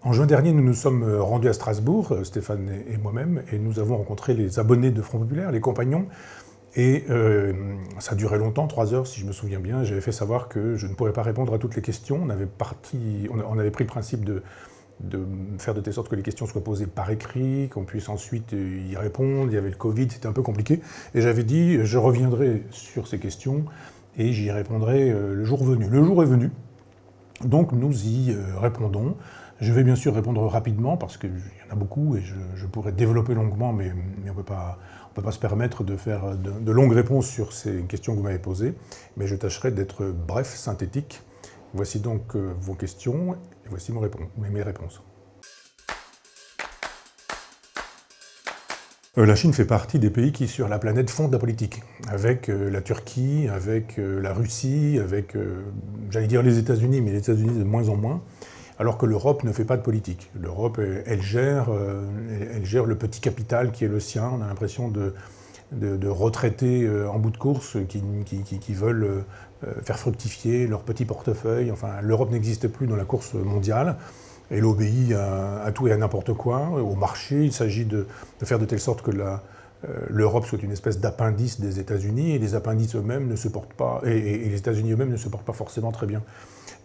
En juin dernier, nous nous sommes rendus à Strasbourg, Stéphane et moi-même, et nous avons rencontré les abonnés de Front Populaire, les compagnons, et ça a duré longtemps, 3 heures si je me souviens bien. J'avais fait savoir que je ne pourrais pas répondre à toutes les questions. On avait pris le principe de faire de telle sorte que les questions soient posées par écrit, qu'on puisse ensuite y répondre. Il y avait le Covid, c'était un peu compliqué. Et j'avais dit, je reviendrai sur ces questions et j'y répondrai le jour venu. Le jour est venu, donc nous y répondons. Je vais bien sûr répondre rapidement parce qu'il y en a beaucoup et je pourrais développer longuement, mais on ne peut pas se permettre de faire de longues réponses sur ces questions que vous m'avez posées. Mais je tâcherai d'être bref, synthétique. Voici donc vos questions et voici mes réponses. La Chine fait partie des pays qui, sur la planète, font de la politique, avec la Turquie, avec la Russie, avec, j'allais dire les États-Unis, mais les États-Unis de moins en moins, alors que l'Europe ne fait pas de politique. L'Europe, elle gère le petit capital qui est le sien. On a l'impression de retraités en bout de course qui veulent faire fructifier leur petit portefeuille. Enfin, l'Europe n'existe plus dans la course mondiale. Elle obéit à tout et à n'importe quoi, au marché. Il s'agit de faire de telle sorte que l'Europe soit une espèce d'appendice des États-Unis, et les appendices eux-mêmes ne se portent pas, et les États-Unis eux-mêmes ne se portent pas forcément très bien.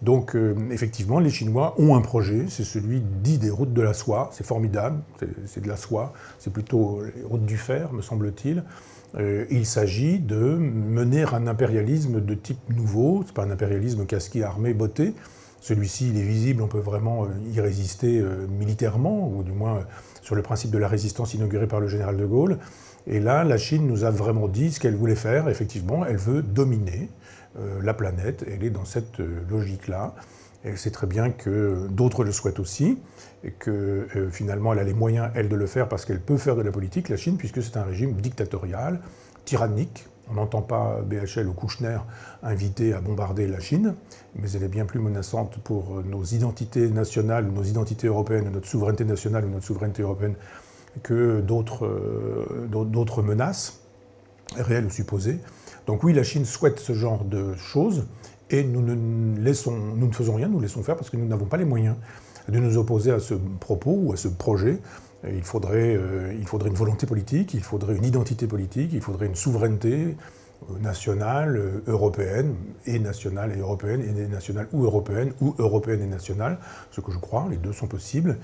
Donc, effectivement, les Chinois ont un projet, c'est celui dit des routes de la soie. C'est formidable, c'est de la soie, c'est plutôt les routes du fer, me semble-t-il. Il s'agit de mener un impérialisme de type nouveau. C'est pas un impérialisme casqué, armé, botté. Celui-ci, il est visible, on peut vraiment y résister militairement, ou du moins sur le principe de la résistance inaugurée par le général de Gaulle. Et là, la Chine nous a vraiment dit ce qu'elle voulait faire. Effectivement, elle veut dominer la planète. Elle est dans cette logique-là. Elle sait très bien que d'autres le souhaitent aussi, et que finalement, elle a les moyens, elle, de le faire parce qu'elle peut faire de la politique, la Chine, puisque c'est un régime dictatorial, tyrannique. On n'entend pas BHL ou Kouchner inviter à bombarder la Chine, mais elle est bien plus menaçante pour nos identités nationales, nos identités européennes, notre souveraineté nationale ou notre souveraineté européenne que d'autres menaces, réelles ou supposées. Donc oui, la Chine souhaite ce genre de choses, et nous ne faisons rien, nous laissons faire parce que nous n'avons pas les moyens de nous opposer à ce propos ou à ce projet. Il faudrait une volonté politique, il faudrait une identité politique, il faudrait une souveraineté nationale, européenne, et nationale et européenne, et nationale ou européenne et nationale, ce que je crois, les deux sont possibles.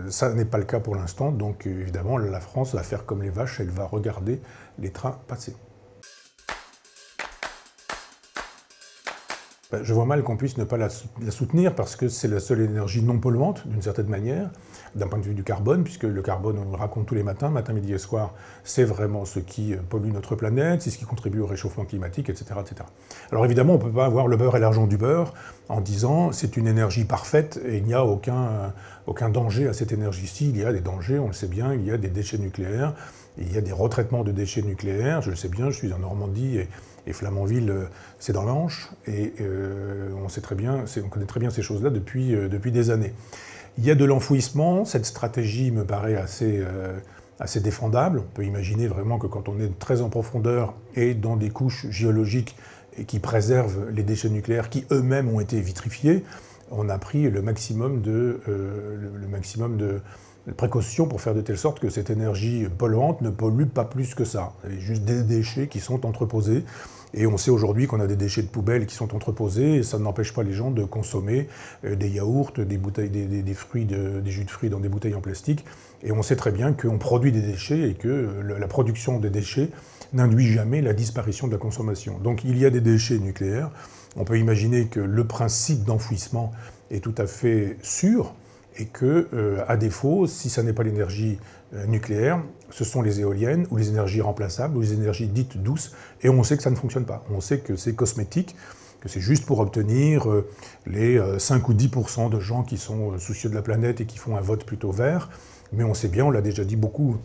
Ça n'est pas le cas pour l'instant, donc évidemment la France va faire comme les vaches, elle va regarder les trains passer. Je vois mal qu'on puisse ne pas la soutenir parce que c'est la seule énergie non polluante, d'une certaine manière, d'un point de vue du carbone, puisque le carbone, on le raconte tous les matins, matin, midi et soir, c'est vraiment ce qui pollue notre planète, c'est ce qui contribue au réchauffement climatique, etc., etc. Alors évidemment, on ne peut pas avoir le beurre et l'argent du beurre en disant c'est une énergie parfaite et il n'y a aucun danger à cette énergie-ci. Il y a des dangers, on le sait bien, il y a des déchets nucléaires, il y a des retraitements de déchets nucléaires, je le sais bien, je suis en Normandie et Flamanville, c'est dans l'Anche, et on connaît très bien ces choses-là depuis des années. Il y a de l'enfouissement, cette stratégie me paraît assez défendable. On peut imaginer vraiment que quand on est très en profondeur et dans des couches géologiques et qui préservent les déchets nucléaires qui eux-mêmes ont été vitrifiés, on a pris le maximum de précautions pour faire de telle sorte que cette énergie polluante ne pollue pas plus que ça. Il y a juste des déchets qui sont entreposés. Et on sait aujourd'hui qu'on a des déchets de poubelle qui sont entreposés, et ça n'empêche pas les gens de consommer des yaourts, des bouteilles, des jus de fruits dans des bouteilles en plastique. Et on sait très bien qu'on produit des déchets et que la production des déchets n'induit jamais la disparition de la consommation. Donc il y a des déchets nucléaires. On peut imaginer que le principe d'enfouissement est tout à fait sûr, et que, à défaut, si ça n'est pas l'énergie nucléaire, ce sont les éoliennes ou les énergies remplaçables ou les énergies dites douces, et on sait que ça ne fonctionne pas. On sait que c'est cosmétique, que c'est juste pour obtenir les 5 ou 10% de gens qui sont soucieux de la planète et qui font un vote plutôt vert, mais on sait bien, on l'a déjà dit beaucoup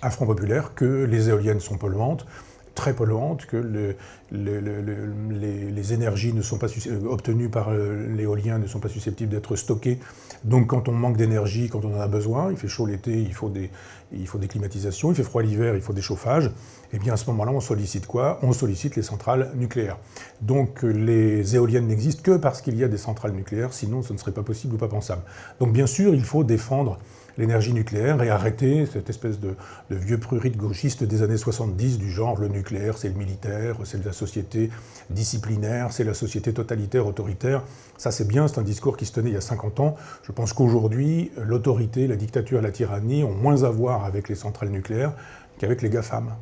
à Front Populaire, que les éoliennes sont polluantes, très polluantes, que les énergies ne sont pas obtenues par l'éolien ne sont pas susceptibles d'être stockées. Donc quand on manque d'énergie, quand on en a besoin, il fait chaud l'été, il faut des climatisations, il fait froid l'hiver, il faut des chauffages, et bien à ce moment-là, on sollicite quoi? On sollicite les centrales nucléaires. Donc les éoliennes n'existent que parce qu'il y a des centrales nucléaires, sinon ce ne serait pas possible ou pas pensable. Donc bien sûr, il faut défendre l'énergie nucléaire et arrêter cette espèce de vieux prurite gauchiste des années 70 du genre le nucléaire c'est le militaire, c'est la société disciplinaire, c'est la société totalitaire, autoritaire. Ça c'est bien, c'est un discours qui se tenait il y a 50 ans. Je pense qu'aujourd'hui, l'autorité, la dictature, la tyrannie ont moins à voir avec les centrales nucléaires qu'avec les GAFAM.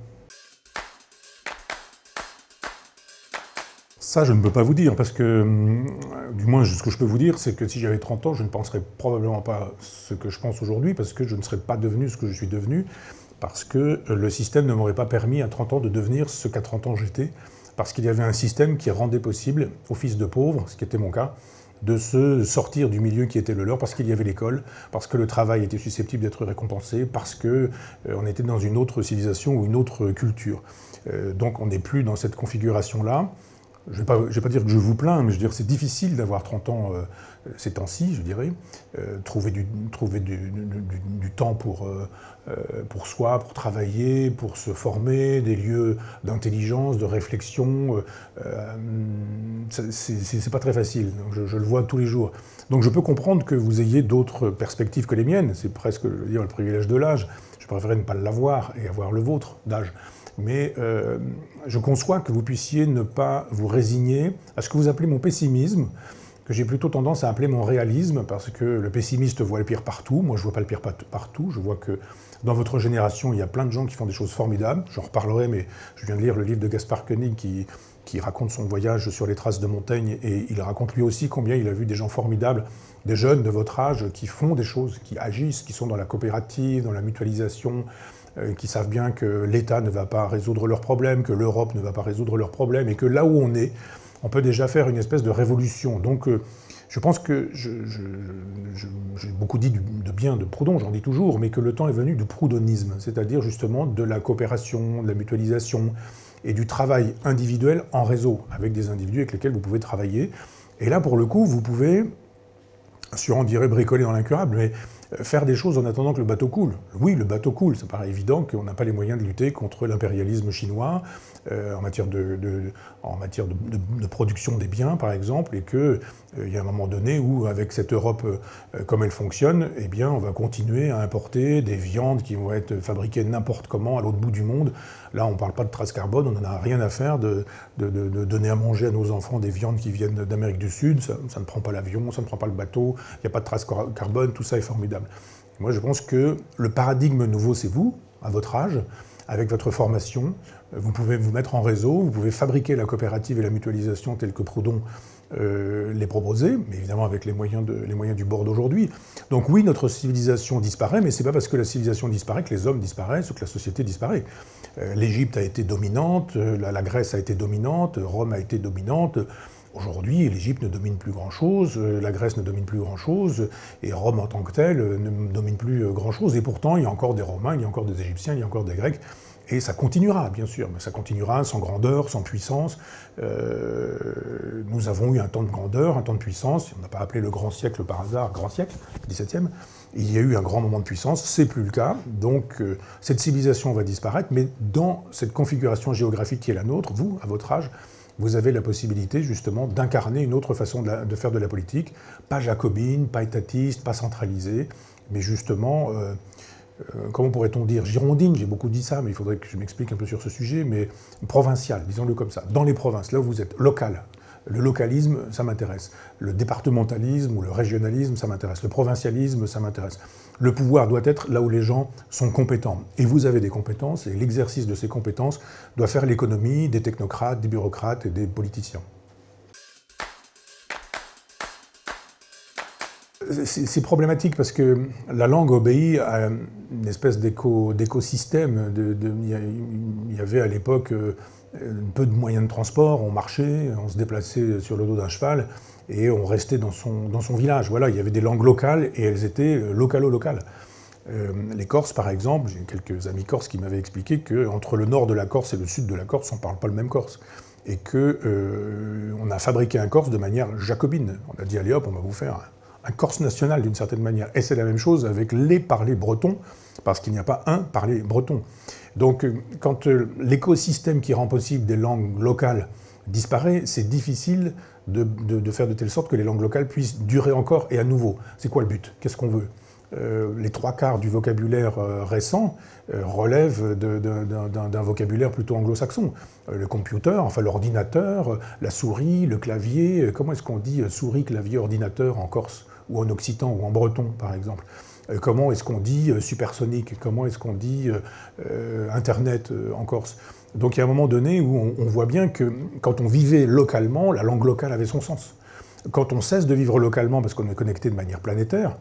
Ça, je ne peux pas vous dire, parce que, du moins, ce que je peux vous dire, c'est que si j'avais 30 ans, je ne penserais probablement pas ce que je pense aujourd'hui, parce que je ne serais pas devenu ce que je suis devenu, parce que le système ne m'aurait pas permis à 30 ans de devenir ce qu'à 30 ans j'étais, parce qu'il y avait un système qui rendait possible aux fils de pauvres, ce qui était mon cas, de se sortir du milieu qui était le leur, parce qu'il y avait l'école, parce que le travail était susceptible d'être récompensé, parce qu'on était dans une autre civilisation ou une autre culture. Donc on n'est plus dans cette configuration-là. Je ne vais pas dire que je vous plains, mais je veux dire c'est difficile d'avoir 30 ans ces temps-ci, je dirais. Trouver du temps pour soi, pour travailler, pour se former, des lieux d'intelligence, de réflexion. C'est pas très facile, donc je le vois tous les jours. Donc je peux comprendre que vous ayez d'autres perspectives que les miennes. C'est presque, je veux dire, le privilège de l'âge. Je préférerais ne pas l'avoir et avoir le vôtre d'âge. Mais je conçois que vous puissiez ne pas vous résigner à ce que vous appelez mon pessimisme, que j'ai plutôt tendance à appeler mon réalisme, parce que le pessimiste voit le pire partout. Moi, je ne vois pas le pire partout. Je vois que dans votre génération, il y a plein de gens qui font des choses formidables. J'en reparlerai, mais je viens de lire le livre de Gaspard Koenig qui raconte son voyage sur les traces de Montaigne, et il raconte lui aussi combien il a vu des gens formidables, des jeunes de votre âge, qui font des choses, qui agissent, qui sont dans la coopérative, dans la mutualisation, qui savent bien que l'État ne va pas résoudre leurs problèmes, que l'Europe ne va pas résoudre leurs problèmes, et que là où on est, on peut déjà faire une espèce de révolution. Donc je pense que j'ai beaucoup dit de bien de Proudhon, j'en dis toujours, mais que le temps est venu du proudhonisme, c'est-à-dire justement de la coopération, de la mutualisation, et du travail individuel en réseau, avec des individus avec lesquels vous pouvez travailler. Et là, pour le coup, vous pouvez, on dirait bricoler dans l'incurable, mais faire des choses en attendant que le bateau coule. Oui, le bateau coule, ça paraît évident qu'on n'a pas les moyens de lutter contre l'impérialisme chinois en matière de production des biens, par exemple, et qu'il y a un moment donné où, avec cette Europe comme elle fonctionne, eh bien, on va continuer à importer des viandes qui vont être fabriquées n'importe comment à l'autre bout du monde. Là, on ne parle pas de traces carbone, on n'en a rien à faire de donner à manger à nos enfants des viandes qui viennent d'Amérique du Sud. Ça ne prend pas l'avion, ça ne prend pas le bateau, il n'y a pas de traces carbone, tout ça est formidable. Moi, je pense que le paradigme nouveau, c'est vous, à votre âge, avec votre formation. Vous pouvez vous mettre en réseau, vous pouvez fabriquer la coopérative et la mutualisation telle que Proudhon les proposait, mais évidemment avec les moyens du bord d'aujourd'hui. Donc oui, notre civilisation disparaît, mais c'est pas parce que la civilisation disparaît que les hommes disparaissent ou que la société disparaît. L'Égypte a été dominante, la Grèce a été dominante, Rome a été dominante. Aujourd'hui, l'Égypte ne domine plus grand-chose, la Grèce ne domine plus grand-chose, et Rome en tant que telle ne domine plus grand-chose. Et pourtant, il y a encore des Romains, il y a encore des Égyptiens, il y a encore des Grecs. Et ça continuera, bien sûr, mais ça continuera sans grandeur, sans puissance. Nous avons eu un temps de grandeur, un temps de puissance. On n'a pas appelé le grand siècle par hasard grand siècle, 17e. Il y a eu un grand moment de puissance, c'est plus le cas. Donc cette civilisation va disparaître, mais dans cette configuration géographique qui est la nôtre, vous, à votre âge, vous avez la possibilité justement d'incarner une autre façon de faire de la politique, pas jacobine, pas étatiste, pas centralisée, mais justement, comment pourrait-on dire, girondine, j'ai beaucoup dit ça, mais il faudrait que je m'explique un peu sur ce sujet, mais provinciale, disons-le comme ça, dans les provinces, là où vous êtes, local. Le localisme, ça m'intéresse. Le départementalisme ou le régionalisme, ça m'intéresse. Le provincialisme, ça m'intéresse. Le pouvoir doit être là où les gens sont compétents. Et vous avez des compétences, et l'exercice de ces compétences doit faire l'économie des technocrates, des bureaucrates et des politiciens. C'est problématique parce que la langue obéit à une espèce d'écosystème. Il y avait à l'époque peu de moyens de transport, on marchait, on se déplaçait sur le dos d'un cheval et on restait dans son village. Voilà, il y avait des langues locales et elles étaient locales. Les Corses, par exemple, j'ai quelques amis corses qui m'avaient expliqué qu'entre le nord de la Corse et le sud de la Corse, on ne parle pas le même Corse. et qu'on a fabriqué un Corse de manière jacobine. On a dit, allez hop, on va vous faire un Corse national d'une certaine manière. Et c'est la même chose avec les parlers bretons, parce qu'il n'y a pas un parler breton. Donc quand l'écosystème qui rend possible des langues locales disparaît, c'est difficile de faire de telle sorte que les langues locales puissent durer encore et à nouveau. C'est quoi le but? Qu'est-ce qu'on veut? Les 3/4 du vocabulaire récent relèvent d'un vocabulaire plutôt anglo-saxon. Le computer, enfin l'ordinateur, la souris, le clavier. Comment est-ce qu'on dit souris, clavier, ordinateur en corse ou en occitan ou en breton, par exemple? Comment est-ce qu'on dit supersonique? Comment est-ce qu'on dit Internet en Corse? Donc il y a un moment donné où on voit bien que quand on vivait localement, la langue locale avait son sens. Quand on cesse de vivre localement parce qu'on est connecté de manière planétaire,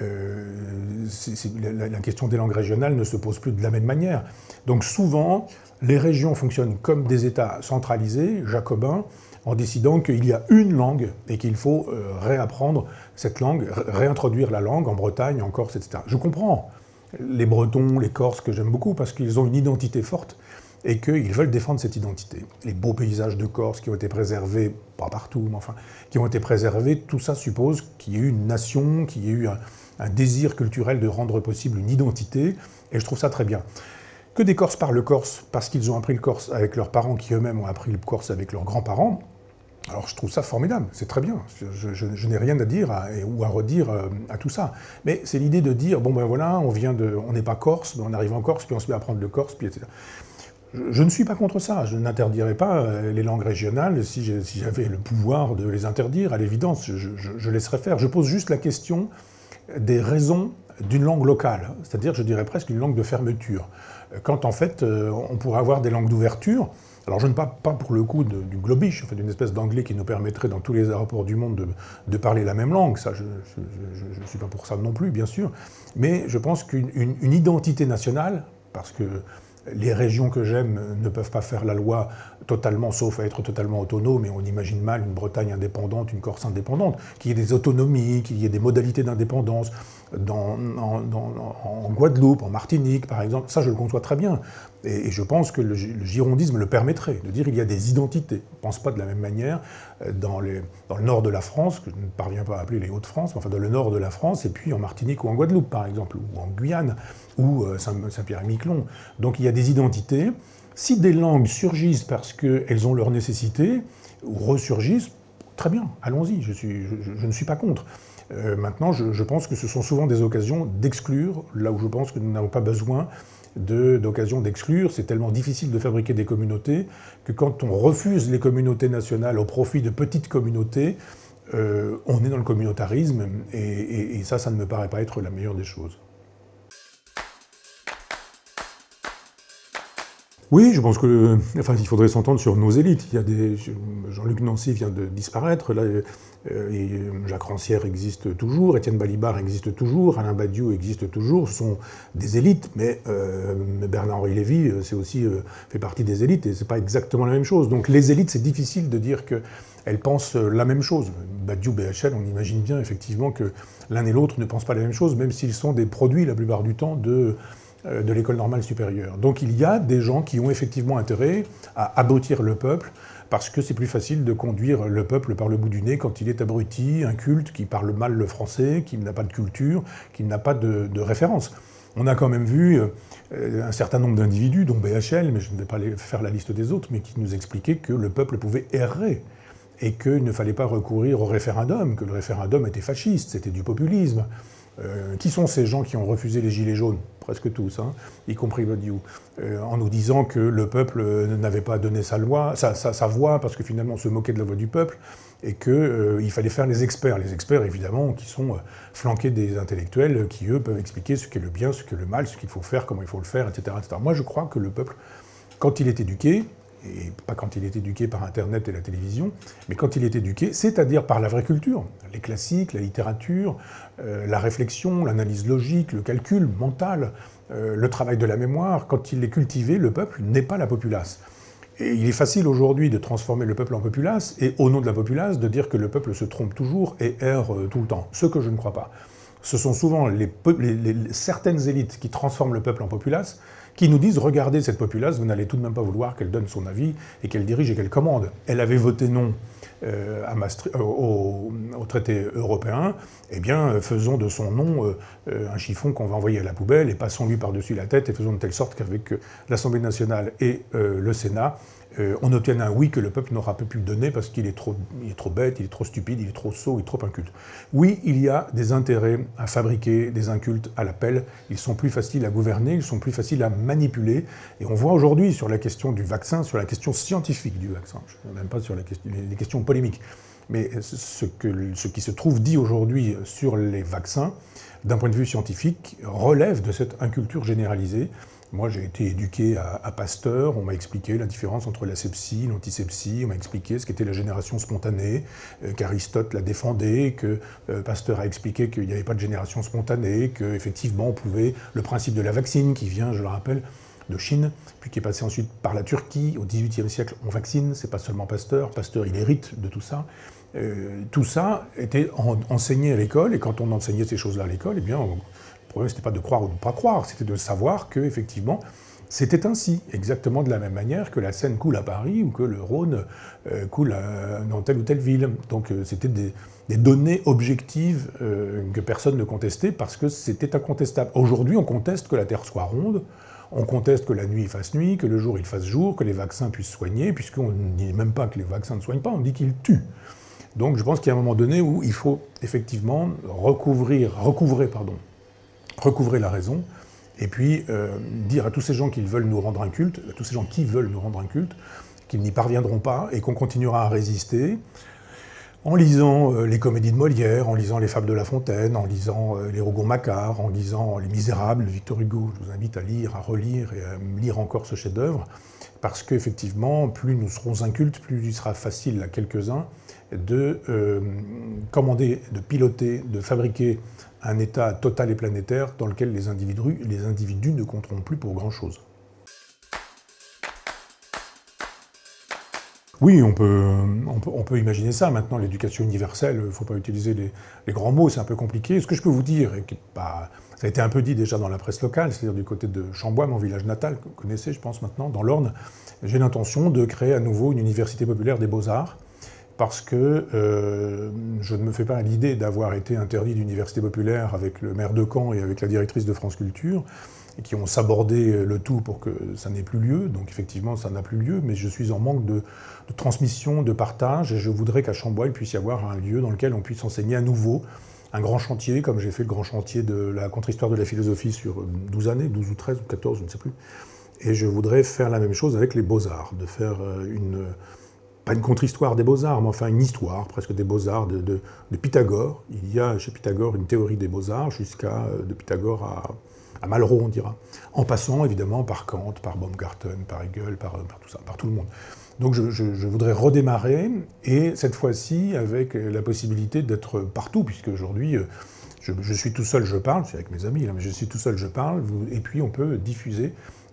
la question des langues régionales ne se pose plus de la même manière. Donc souvent, les régions fonctionnent comme des États centralisés, jacobins, en décidant qu'il y a une langue et qu'il faut réapprendre cette langue, réintroduire la langue en Bretagne, en Corse, etc. Je comprends les Bretons, les Corses, que j'aime beaucoup, parce qu'ils ont une identité forte et qu'ils veulent défendre cette identité. Les beaux paysages de Corse qui ont été préservés, pas partout, mais enfin, qui ont été préservés, tout ça suppose qu'il y ait eu une nation, qu'il y ait eu un désir culturel de rendre possible une identité, et je trouve ça très bien. Que des Corses parlent corse parce qu'ils ont appris le corse avec leurs parents, qui eux-mêmes ont appris le corse avec leurs grands-parents, alors je trouve ça formidable, c'est très bien. Je n'ai rien à dire ou à redire à tout ça. Mais c'est l'idée de dire, bon ben voilà, on n'est pas corse, mais on arrive en Corse, puis on se met à apprendre le corse, puis etc. Je ne suis pas contre ça, je n'interdirais pas les langues régionales si j'avais le pouvoir de les interdire, à l'évidence, je laisserais faire. Je pose juste la question des raisons d'une langue locale, c'est-à-dire, je dirais presque une langue de fermeture. Quand en fait, on pourrait avoir des langues d'ouverture. Alors je ne parle pas pour le coup du globish, enfin, d'une espèce d'anglais qui nous permettrait dans tous les aéroports du monde de parler la même langue, ça je ne suis pas pour ça non plus, bien sûr, mais je pense qu'une identité nationale, parce que les régions que j'aime ne peuvent pas faire la loi totalement, sauf à être totalement autonomes, et on imagine mal une Bretagne indépendante, une Corse indépendante, qu'il y ait des autonomies, qu'il y ait des modalités d'indépendance en Guadeloupe, en Martinique, par exemple. Ça, je le conçois très bien. Et je pense que le girondisme le permettrait, de dire qu'il y a des identités. On ne pense pas de la même manière dans le nord de la France, que je ne parviens pas à appeler les Hauts-de-France, mais enfin dans le nord de la France, et puis en Martinique ou en Guadeloupe, par exemple, ou en Guyane, ou Saint-Pierre-et-Miquelon. Donc il y a des identités. Si des langues surgissent parce qu'elles ont leur nécessité, ou ressurgissent, très bien, allons-y, je ne suis pas contre. Maintenant, je pense que ce sont souvent des occasions d'exclure, là où je pense que nous n'avons pas besoin d'occasions d'exclure. C'est tellement difficile de fabriquer des communautés que quand on refuse les communautés nationales au profit de petites communautés, on est dans le communautarisme, et ça ne me paraît pas être la meilleure des choses. Oui, je pense que, il faudrait s'entendre sur nos élites. Jean-Luc Nancy vient de disparaître, là, et Jacques Rancière existe toujours, Étienne Balibar existe toujours, Alain Badiou existe toujours. Ce sont des élites, mais Bernard-Henri Lévy fait partie des élites, et c'est pas exactement la même chose. Donc les élites, c'est difficile de dire qu'elles pensent la même chose. Badiou, BHL, on imagine bien effectivement que l'un et l'autre ne pensent pas la même chose, même s'ils sont des produits la plupart du temps de l'école normale supérieure. Donc il y a des gens qui ont effectivement intérêt à abrutir le peuple, parce que c'est plus facile de conduire le peuple par le bout du nez quand il est abruti, inculte, qui parle mal le français, qui n'a pas de culture, qui n'a pas de référence. On a quand même vu un certain nombre d'individus, dont BHL, mais je ne vais pas faire la liste des autres, mais qui nous expliquaient que le peuple pouvait errer, et qu'il ne fallait pas recourir au référendum, que le référendum était fasciste, c'était du populisme. Qui sont ces gens qui ont refusé les gilets jaunes? Presque tous, hein, y compris Badiou, en nous disant que le peuple n'avait pas donné sa voix, parce que finalement on se moquait de la voix du peuple, et qu'il fallait faire les experts. Les experts, évidemment, qui sont flanqués des intellectuels, qui, eux, peuvent expliquer ce qu'est le bien, ce qu'est le mal, ce qu'il faut faire, comment il faut le faire, etc., etc. Moi, je crois que le peuple, quand il est éduqué, et pas quand il est éduqué par Internet et la télévision, mais quand il est éduqué, c'est-à-dire par la vraie culture, les classiques, la littérature, la réflexion, l'analyse logique, le calcul mental, le travail de la mémoire, quand il est cultivé, le peuple n'est pas la populace. Et il est facile aujourd'hui de transformer le peuple en populace, et au nom de la populace, de dire que le peuple se trompe toujours et erre tout le temps, ce que je ne crois pas. Ce sont souvent certaines élites qui transforment le peuple en populace, qui nous disent « Regardez cette populace, vous n'allez tout de même pas vouloir qu'elle donne son avis et qu'elle dirige et qu'elle commande. Elle avait voté non au traité européen, eh bien, faisons de son nom un chiffon qu'on va envoyer à la poubelle et passons-lui par-dessus la tête et faisons de telle sorte qu'avec l'Assemblée nationale et le Sénat, on obtienne un oui que le peuple n'aura pas pu donner parce qu'il est trop bête, il est trop stupide, il est trop sot, il est trop inculte. » Oui, il y a des intérêts à fabriquer des incultes à l'appel. Ils sont plus faciles à gouverner, ils sont plus faciles à manipuler. Et on voit aujourd'hui sur la question du vaccin, sur la question scientifique du vaccin, je ne même pas sur les questions polémiques, mais ce qui se trouve dit aujourd'hui sur les vaccins, d'un point de vue scientifique, relève de cette inculture généralisée. Moi, j'ai été éduqué à Pasteur, on m'a expliqué la différence entre la sepsie, l'antisepsie, on m'a expliqué ce qu'était la génération spontanée, qu'Aristote la défendait, que Pasteur a expliqué qu'il n'y avait pas de génération spontanée, qu'effectivement on pouvait, le principe de la vaccine qui vient, je le rappelle, de Chine, puis qui est passé ensuite par la Turquie, au XVIIIe siècle, on vaccine, c'est pas seulement Pasteur, Pasteur il hérite de tout ça. Tout ça était enseigné à l'école, et quand on enseignait ces choses-là à l'école, eh bien, le problème, c'était pas de croire ou de ne pas croire, c'était de savoir qu'effectivement, c'était ainsi, exactement de la même manière que la Seine coule à Paris ou que le Rhône coule dans telle ou telle ville. Donc c'était des données objectives que personne ne contestait parce que c'était incontestable. Aujourd'hui, on conteste que la Terre soit ronde, on conteste que la nuit fasse nuit, que le jour il fasse jour, que les vaccins puissent soigner, puisqu'on ne dit même pas que les vaccins ne soignent pas, on dit qu'ils tuent. Donc je pense qu'il y a un moment donné où il faut effectivement recouvrer la raison, et puis dire à tous ces gens qui veulent nous rendre incultes, à tous ces gens qui veulent nous rendre incultes, qu'ils n'y parviendront pas et qu'on continuera à résister en lisant les comédies de Molière, en lisant les Fables de La Fontaine, en lisant les Rougon-Macquart, en lisant Les Misérables de Victor Hugo. Je vous invite à lire, à relire et à lire encore ce chef-d'œuvre, parce qu'effectivement, plus nous serons incultes, plus il sera facile à quelques-uns de commander, de piloter, de fabriquer un État total et planétaire dans lequel les individus ne compteront plus pour grand-chose. Oui, on peut imaginer ça. Maintenant, l'éducation universelle, il ne faut pas utiliser les grands mots, c'est un peu compliqué. Ce que je peux vous dire, et ça a été un peu dit déjà dans la presse locale, c'est-à-dire du côté de Chambois, mon village natal, que vous connaissez, je pense maintenant, dans l'Orne, j'ai l'intention de créer à nouveau une université populaire des beaux-arts, parce que je ne me fais pas à l'idée d'avoir été interdit d'université populaire avec le maire de Caen et avec la directrice de France Culture, et qui ont sabordé le tout pour que ça n'ait plus lieu. Donc effectivement, ça n'a plus lieu, mais je suis en manque de transmission, de partage, et je voudrais qu'à Chambois, il puisse y avoir un lieu dans lequel on puisse enseigner à nouveau un grand chantier, comme j'ai fait le grand chantier de la contre-histoire de la philosophie sur 12 années, 12 ou 13 ou 14, je ne sais plus. Et je voudrais faire la même chose avec les beaux-arts, de faire pas une contre-histoire des beaux-arts, mais enfin une histoire presque des beaux-arts de Pythagore. Il y a chez Pythagore une théorie des beaux-arts jusqu'à de Pythagore à Malraux, on dira, en passant évidemment par Kant, par Baumgarten, par Hegel, par tout ça, par tout le monde. Donc je voudrais redémarrer, et cette fois-ci avec la possibilité d'être partout, puisque aujourd'hui je suis tout seul, je parle, je suis avec mes amis, là, mais je suis tout seul, je parle, et puis on peut diffuser,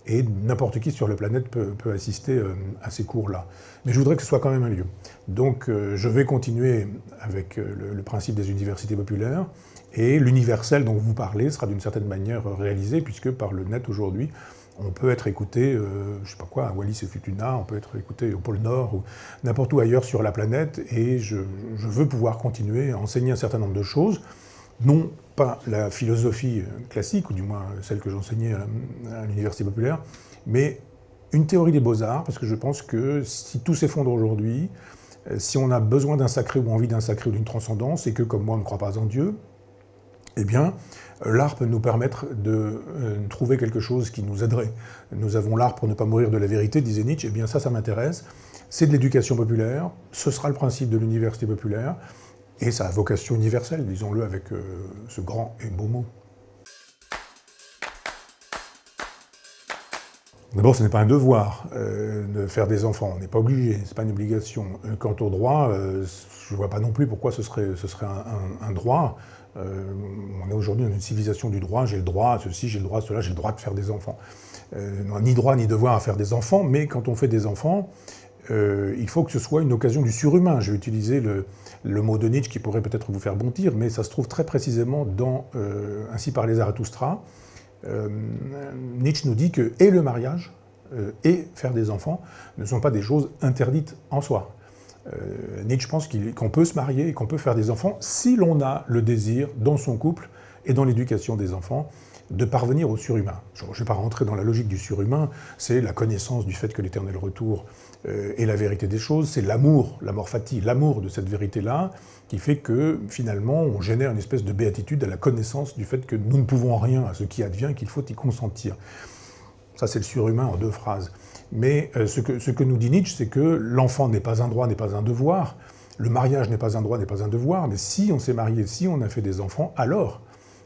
et n'importe qui sur la planète peut assister à ces cours-là. Mais je voudrais que ce soit quand même un lieu. Donc je vais continuer avec le principe des universités populaires, et l'universel dont vous parlez sera d'une certaine manière réalisé, puisque par le net aujourd'hui, on peut être écouté, je sais pas quoi, à Wallis et Futuna, on peut être écouté au pôle Nord, ou n'importe où ailleurs sur la planète, et je veux pouvoir continuer à enseigner un certain nombre de choses, non pas la philosophie classique, ou du moins celle que j'enseignais à l'université populaire, mais une théorie des beaux-arts, parce que je pense que si tout s'effondre aujourd'hui, si on a besoin d'un sacré ou envie d'un sacré ou d'une transcendance, et que, comme moi, on ne croit pas en Dieu, eh bien, l'art peut nous permettre de trouver quelque chose qui nous aiderait. Nous avons l'art pour ne pas mourir de la vérité, disait Nietzsche, eh bien ça m'intéresse. C'est de l'éducation populaire, ce sera le principe de l'université populaire, et ça a vocation universelle, disons-le avec ce grand et beau mot. D'abord, ce n'est pas un devoir de faire des enfants, on n'est pas obligé, ce n'est pas une obligation. Quant au droit, je ne vois pas non plus pourquoi ce serait un droit. On est aujourd'hui dans une civilisation du droit, j'ai le droit à ceci, j'ai le droit à cela, j'ai le droit de faire des enfants. Ni droit ni devoir à faire des enfants, mais quand on fait des enfants, il faut que ce soit une occasion du surhumain. J'ai utilisé le mot de Nietzsche qui pourrait peut-être vous faire bondir, mais ça se trouve très précisément dans Ainsi parlait Zarathustra, Nietzsche nous dit que et le mariage et faire des enfants ne sont pas des choses interdites en soi. Nietzsche pense qu'on peut se marier et qu'on peut faire des enfants si l'on a le désir dans son couple et dans l'éducation des enfants de parvenir au surhumain. Je ne vais pas rentrer dans la logique du surhumain, c'est la connaissance du fait que l'éternel retour est la vérité des choses, c'est l'amour, l'amor fati, l'amour de cette vérité-là, qui fait que finalement on génère une espèce de béatitude à la connaissance du fait que nous ne pouvons rien à ce qui advient et qu'il faut y consentir. Ça c'est le surhumain en 2 phrases. Mais ce que nous dit Nietzsche, c'est que l'enfant n'est pas un droit, n'est pas un devoir, le mariage n'est pas un droit, n'est pas un devoir, mais si on s'est marié, si on a fait des enfants, alors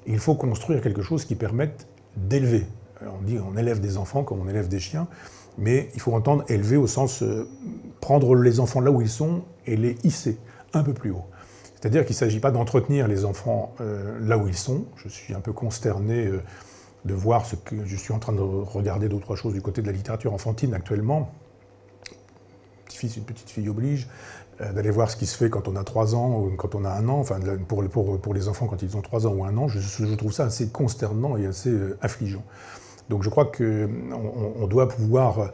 il faut construire quelque chose qui permette d'élever. On dit on élève des enfants comme on élève des chiens, mais il faut entendre élever au sens prendre les enfants là où ils sont et les hisser un peu plus haut. C'est-à-dire qu'il ne s'agit pas d'entretenir les enfants là où ils sont. Je suis un peu consterné de voir ce que je suis en train de regarder d'autres choses du côté de la littérature enfantine actuellement. Petit-fils, une petite fille oblige, d'aller voir ce qui se fait quand on a 3 ans ou quand on a 1 an, enfin pour les enfants quand ils ont 3 ans ou 1 an, je trouve ça assez consternant et assez affligeant. Donc je crois qu'on doit pouvoir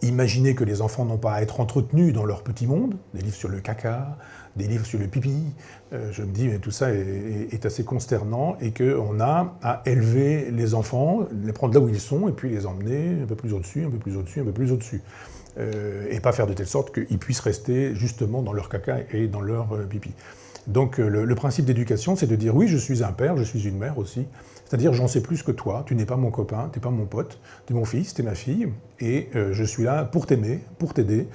imaginer que les enfants n'ont pas à être entretenus dans leur petit monde, des livres sur le caca, des livres sur le pipi, je me dis mais tout ça est assez consternant et qu'on a à élever les enfants, les prendre là où ils sont et puis les emmener un peu plus au-dessus, un peu plus au-dessus, un peu plus au-dessus. Et pas faire de telle sorte qu'ils puissent rester justement dans leur caca et dans leur pipi. Donc le principe d'éducation, c'est de dire oui, je suis un père, je suis une mère aussi, c'est-à-dire j'en sais plus que toi, tu n'es pas mon copain, tu n'es pas mon pote, tu es mon fils, tu es ma fille, et je suis là pour t'aimer, pour t'aider,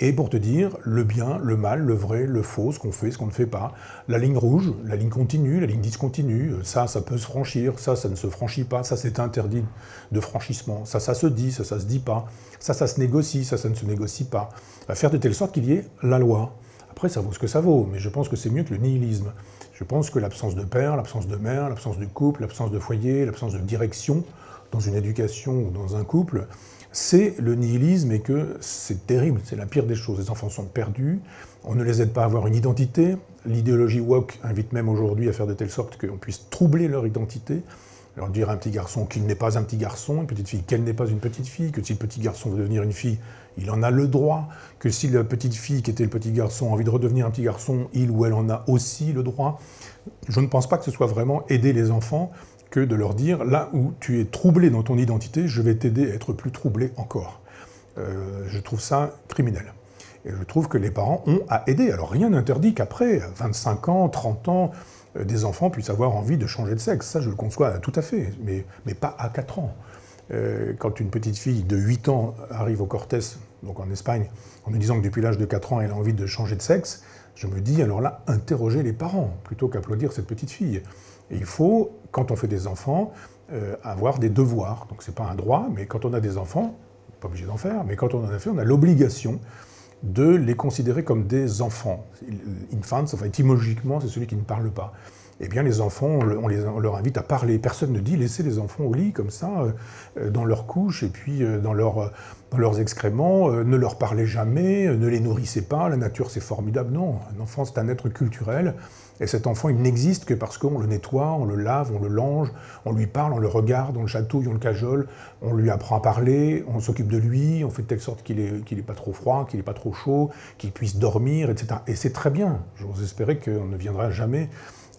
et pour te dire le bien, le mal, le vrai, le faux, ce qu'on fait, ce qu'on ne fait pas, la ligne rouge, la ligne continue, la ligne discontinue, ça peut se franchir, ça ne se franchit pas, ça c'est interdit de franchissement, ça se dit, ça se dit pas, ça se négocie, ça ne se négocie pas. Faire de telle sorte qu'il y ait la loi. Après, ça vaut ce que ça vaut, mais je pense que c'est mieux que le nihilisme. Je pense que l'absence de père, l'absence de mère, l'absence de couple, l'absence de foyer, l'absence de direction dans une éducation ou dans un couple, c'est le nihilisme et que c'est terrible, c'est la pire des choses. Les enfants sont perdus, on ne les aide pas à avoir une identité. L'idéologie woke invite même aujourd'hui à faire de telle sorte qu'on puisse troubler leur identité, leur dire à un petit garçon qu'il n'est pas un petit garçon, une petite fille qu'elle n'est pas une petite fille, que si le petit garçon veut devenir une fille, il en a le droit, que si la petite fille qui était le petit garçon a envie de redevenir un petit garçon, il ou elle en a aussi le droit. Je ne pense pas que ce soit vraiment aider les enfants que de leur dire, là où tu es troublé dans ton identité, je vais t'aider à être plus troublé encore. Je trouve ça criminel. Et je trouve que les parents ont à aider. Alors rien n'interdit qu'après 25 ans, 30 ans, des enfants puissent avoir envie de changer de sexe. Ça, je le conçois tout à fait, mais pas à 4 ans. Quand une petite fille de 8 ans arrive au Cortés, donc en Espagne, en me disant que depuis l'âge de 4 ans, elle a envie de changer de sexe, je me dis, alors là, interroger les parents, plutôt qu'applaudir cette petite fille. Et il faut, quand on fait des enfants, avoir des devoirs. Donc c'est pas un droit, mais quand on a des enfants, on n'est pas obligé d'en faire, mais quand on en a fait, on a l'obligation de les considérer comme des enfants. Infants, enfin étymologiquement, c'est celui qui ne parle pas. Eh bien, les enfants, on leur invite à parler. Personne ne dit laissez les enfants au lit, comme ça, dans leur couche, et puis dans leurs excréments, ne leur parlez jamais, ne les nourrissez pas, la nature c'est formidable. Non, un enfant c'est un être culturel, et cet enfant il n'existe que parce qu'on le nettoie, on le lave, on le lange, on lui parle, on le regarde, on le chatouille, on le cajole, on lui apprend à parler, on s'occupe de lui, on fait de telle sorte qu'il n'est pas trop froid, qu'il n'est pas trop chaud, qu'il puisse dormir, etc. Et c'est très bien, j'ose espérer qu'on ne viendra jamais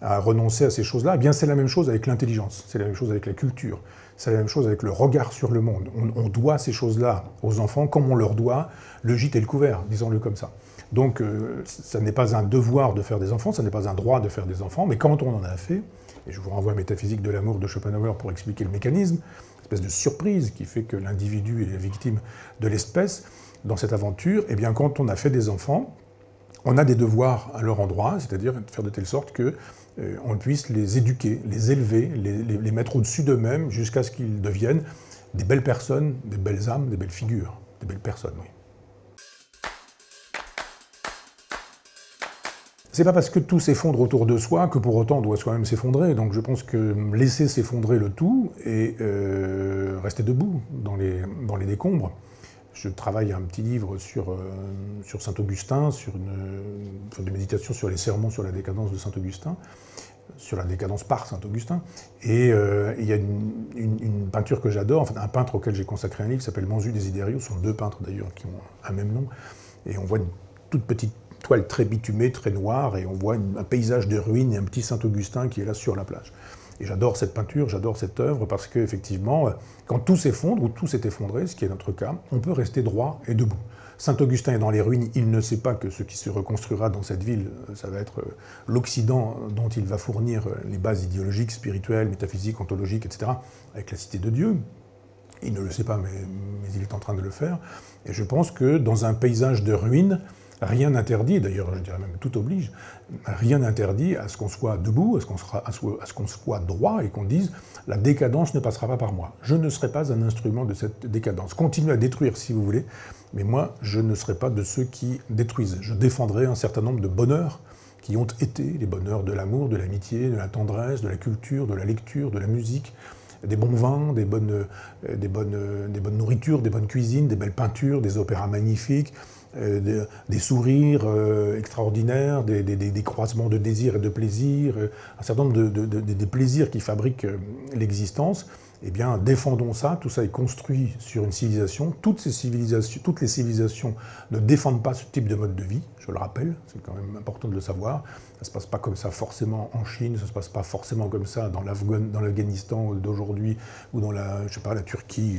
à renoncer à ces choses-là. Eh bien, c'est la même chose avec l'intelligence, c'est la même chose avec la culture, c'est la même chose avec le regard sur le monde. On doit ces choses-là aux enfants comme on leur doit le gîte et le couvert, disons-le comme ça. Donc, ça n'est pas un devoir de faire des enfants, ça n'est pas un droit de faire des enfants, mais quand on en a fait, et je vous renvoie à Métaphysique de l'amour de Schopenhauer pour expliquer le mécanisme, une espèce de surprise qui fait que l'individu est la victime de l'espèce dans cette aventure, eh bien, quand on a fait des enfants, on a des devoirs à leur endroit, c'est-à-dire faire de telle sorte qu'on puisse les éduquer, les élever, les mettre au-dessus d'eux-mêmes jusqu'à ce qu'ils deviennent des belles personnes, des belles âmes, des belles figures, des belles personnes, oui. C'est pas parce que tout s'effondre autour de soi que pour autant on doit soi-même s'effondrer. Donc je pense que laisser s'effondrer le tout et rester debout dans les décombres. Je travaille un petit livre sur Saint-Augustin, sur une méditation sur les sermons sur la décadence de Saint-Augustin. sur la décadence par Saint-Augustin. Et il y a une peinture que j'adore, enfin un peintre auquel j'ai consacré un livre qui s'appelle Mansu Desiderio, ce sont deux peintres d'ailleurs qui ont un même nom, et on voit une toute petite toile très bitumée, très noire, et on voit un paysage de ruines et un petit Saint-Augustin qui est là sur la plage. Et j'adore cette peinture, j'adore cette œuvre, parce qu'effectivement, quand tout s'effondre, ou tout s'est effondré, ce qui est notre cas, on peut rester droit et debout. Saint-Augustin est dans les ruines, il ne sait pas que ce qui se reconstruira dans cette ville, ça va être l'Occident dont il va fournir les bases idéologiques, spirituelles, métaphysiques, ontologiques, etc., avec la cité de Dieu. Il ne le sait pas, mais il est en train de le faire. Et je pense que dans un paysage de ruines, rien n'interdit, d'ailleurs je dirais même tout oblige, rien n'interdit à ce qu'on soit debout, à ce qu'on soit droit et qu'on dise « la décadence ne passera pas par moi. Je ne serai pas un instrument de cette décadence. Continuez à détruire si vous voulez, mais moi je ne serai pas de ceux qui détruisent. Je défendrai un certain nombre de bonheurs qui ont été les bonheurs de l'amour, de l'amitié, de la tendresse, de la culture, de la lecture, de la musique, des bons vins, des bonnes nourritures, des bonnes cuisines, des belles peintures, des opéras magnifiques, des sourires extraordinaires, des croisements de désir et de plaisir, un certain nombre des plaisirs qui fabriquent l'existence. Eh bien, défendons ça, tout ça est construit sur une civilisation. Toutes les civilisations ne défendent pas ce type de mode de vie, je le rappelle, c'est quand même important de le savoir. Ça ne se passe pas comme ça forcément en Chine, ça ne se passe pas forcément comme ça dans l'Afghanistan d'aujourd'hui, ou dans la Turquie,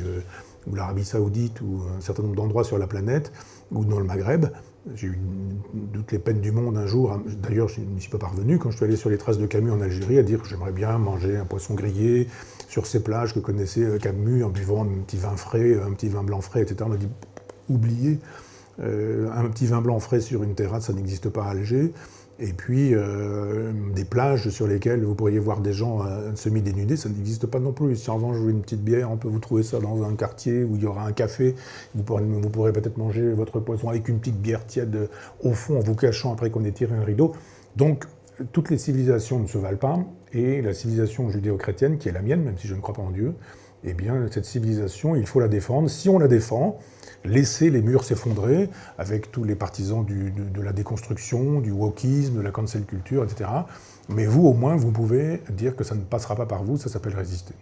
ou l'Arabie Saoudite, ou un certain nombre d'endroits sur la planète, ou dans le Maghreb. J'ai eu toutes les peines du monde un jour, d'ailleurs je n'y suis pas parvenu, quand je suis allé sur les traces de Camus en Algérie, à dire que j'aimerais bien manger un poisson grillé sur ces plages que connaissait Camus, en buvant un petit vin frais, un petit vin blanc frais, etc. On m'a dit, oubliez, un petit vin blanc frais sur une terrasse, ça n'existe pas à Alger. Et puis, des plages sur lesquelles vous pourriez voir des gens semi-dénudés, ça n'existe pas non plus. Si en revanche vous voulez une petite bière, on peut vous trouver ça dans un quartier où il y aura un café. Vous pourrez peut-être manger votre poisson avec une petite bière tiède au fond, en vous cachant après qu'on ait tiré un rideau. Donc, toutes les civilisations ne se valent pas. Et la civilisation judéo-chrétienne, qui est la mienne, même si je ne crois pas en Dieu, eh bien, cette civilisation, il faut la défendre. Si on la défend, laisser les murs s'effondrer avec tous les partisans de la déconstruction, du wokisme, de la cancel culture, etc. Mais vous, au moins, vous pouvez dire que ça ne passera pas par vous, ça s'appelle résister.